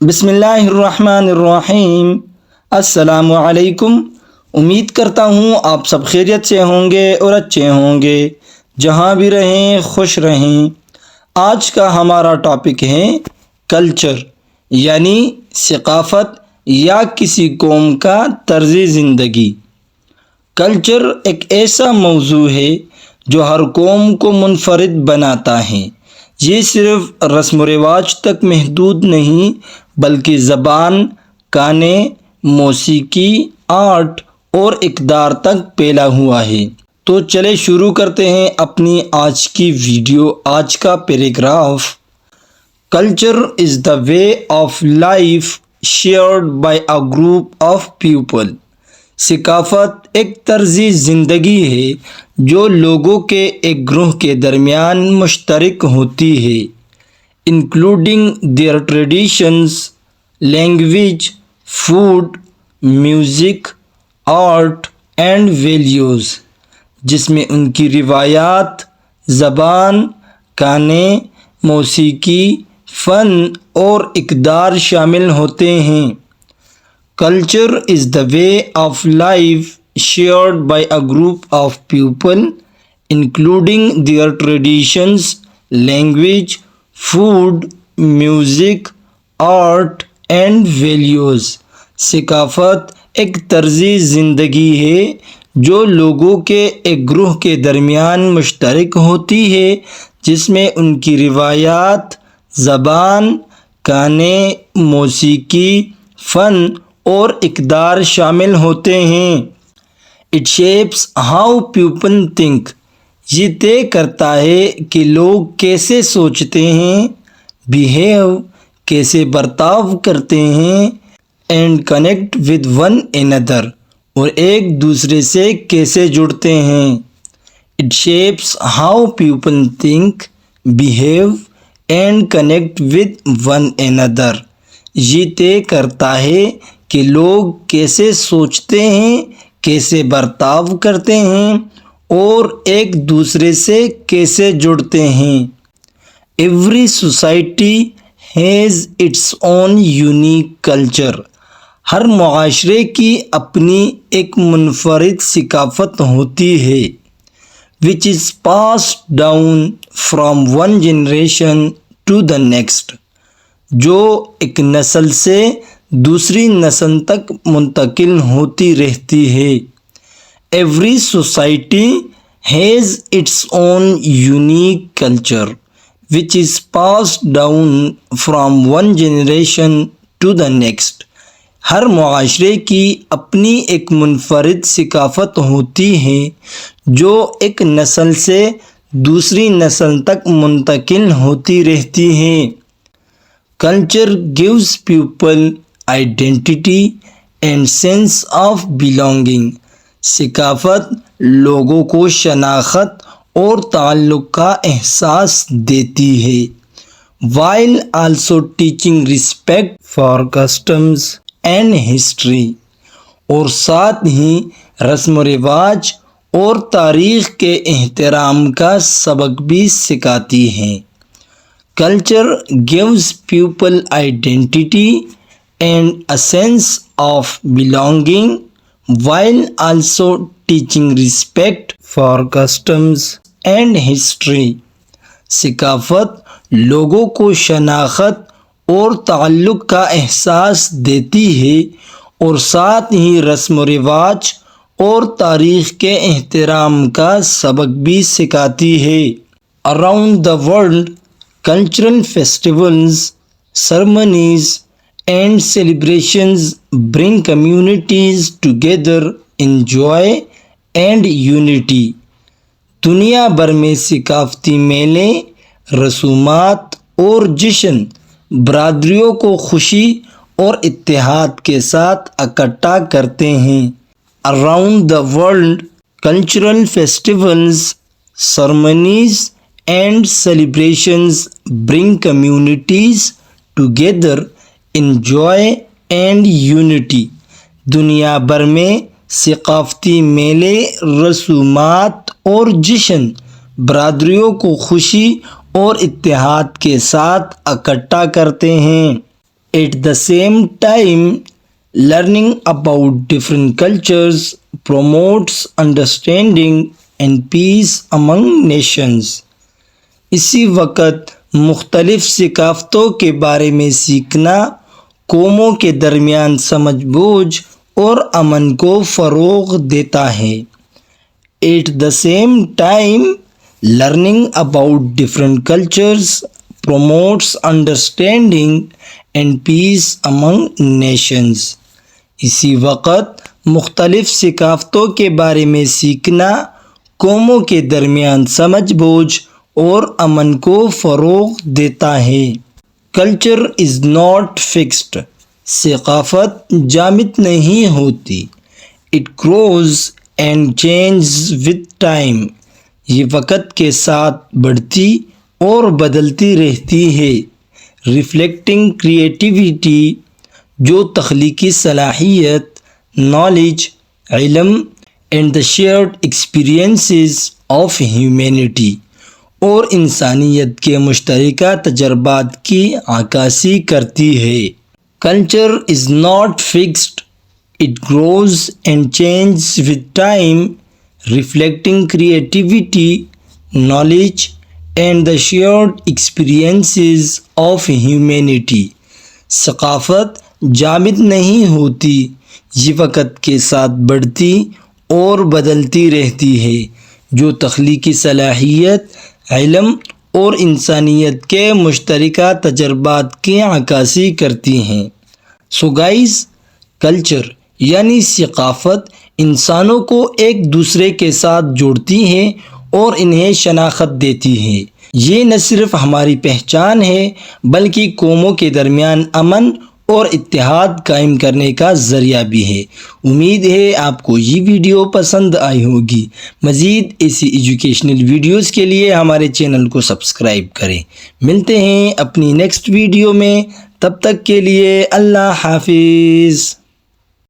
بسم اللہ الرحمن الرحیم۔ السلام علیکم۔ امید کرتا ہوں آپ سب خیریت سے ہوں گے اور اچھے ہوں گے، جہاں بھی رہیں خوش رہیں۔ آج کا ہمارا ٹاپک ہے کلچر، یعنی ثقافت یا کسی قوم کا طرز زندگی۔ کلچر ایک ایسا موضوع ہے جو ہر قوم کو منفرد بناتا ہے۔ یہ صرف رسم و رواج تک محدود نہیں بلکہ زبان، گانے، موسیقی، آرٹ اور اقدار تک پھیلا ہوا ہے۔ تو چلے شروع کرتے ہیں اپنی آج کی ویڈیو۔ آج کا paragraph: culture is the way of life shared by a group of people. ثقافت ایک طرز زندگی ہے جو لوگوں کے ایک گروہ کے درمیان مشترک ہوتی ہے، including their traditions, language, food, music, art and values, جس میں ان کی روایات، زبان، گانے، موسیقی، فن اور اقدار شامل ہوتے ہیں۔ Culture is the way of life shared by a group of people, including their traditions, language, food, music, art and values۔ ثقافت ایک طرز زندگی ہے جو لوگوں کے ایک گروہ کے درمیان مشترک ہوتی ہے، جس میں ان کی روایات، زبان، گانے، موسیقی، فن اور اقدار شامل ہوتے ہیں۔ It shapes how people think۔ یہ طے کرتا ہے کہ لوگ کیسے سوچتے ہیں، behave کیسے برتاؤ کرتے ہیں، and connect with one another اور ایک دوسرے سے کیسے جڑتے ہیں۔ It shapes how people think، behave and connect with one another۔ یہ طے کرتا ہے کہ لوگ کیسے سوچتے ہیں، کیسے برتاؤ کرتے ہیں اور ایک دوسرے سے کیسے جڑتے ہیں۔ Every society has its own unique culture. ہر معاشرے کی اپنی ایک منفرد ثقافت ہوتی ہے، which is passed down from one generation to the next، جو ایک نسل سے دوسری نسل تک منتقل ہوتی رہتی ہے۔ Every society has its own unique culture which is passed down from one generation to the next۔ ہر معاشرے کی اپنی ایک منفرد ثقافت ہوتی ہے جو ایک نسل سے دوسری نسل تک منتقل ہوتی رہتی ہے۔ Culture gives people identity and sense of belonging۔ ثقافت لوگوں کو شناخت اور تعلق کا احساس دیتی ہے، while also teaching respect for customs and history، اور ساتھ ہی رسم و رواج اور تاریخ کے احترام کا سبق بھی سکھاتی ہے۔ Culture gives people identity and a sense of belonging while also teaching respect for customs and history۔ ثقافت لوگوں کو شناخت اور تعلق کا احساس دیتی ہے اور ساتھ ہی رسم و رواج اور تاریخ کے احترام کا سبق بھی سکھاتی ہے۔ Around the world، cultural festivals، ceremonies and celebrations bring communities together in joy and unity۔ دنیا بھر میں ثقافتی میلے، رسومات اور جشن برادریوں کو خوشی اور اتحاد کے ساتھ اکٹھا کرتے ہیں۔ Around the world، cultural festivals، ceremonies and celebrations bring communities together in joy and unity۔ دنیا بھر میں ثقافتی میلے، رسومات اور جشن برادریوں کو خوشی اور اتحاد کے ساتھ اکٹھا کرتے ہیں۔ At the same time, learning about different cultures promotes understanding and peace among nations. اسی وقت مختلف ثقافتوں کے بارے میں سیکھنا قوموں کے درمیان سمجھ بوجھ اور امن کو فروغ دیتا ہے. At the same time, learning about different cultures promotes understanding and peace among nations. اسی وقت مختلف ثقافتوں کے بارے میں سیکھنا قوموں کے درمیان سمجھ بوجھ اور امن کو فروغ دیتا ہے. Culture is not fixed. ثقافت جامد نہیں ہوتی. It grows and changes with time. یہ وقت کے ساتھ بڑھتی اور بدلتی رہتی ہے. ریفلیکٹنگ کریٹیوٹی، جو تخلیقی صلاحیت، نالج، علم، and the shared experiences of humanity, اور انسانیت کے مشترکہ تجربات کی عکاسی کرتی ہے. Culture is not fixed. It grows and changes with time. Reflecting creativity, knowledge and the shared experiences of humanity. ثقافت جامد نہیں ہوتی. یہ وقت کے ساتھ بڑھتی اور بدلتی رہتی ہے، جو تخلیقی صلاحیت، علم اور انسانیت کے مشترکہ تجربات کی عکاسی کرتی ہیں. سو گائز، کلچر یعنی ثقافت انسانوں کو ایک دوسرے کے ساتھ جوڑتی ہے اور انہیں شناخت دیتی ہے. یہ نہ صرف ہماری پہچان ہے بلکہ قوموں کے درمیان امن اور اتحاد قائم کرنے کا ذریعہ بھی ہے. امید ہے آپ کو یہ ویڈیو پسند آئی ہوگی. مزید ایسی ایجوکیشنل ویڈیوز کے لیے ہمارے چینل کو سبسکرائب کریں. ملتے ہیں اپنی نیکسٹ ویڈیو میں. تب تک کے لیے اللہ حافظ.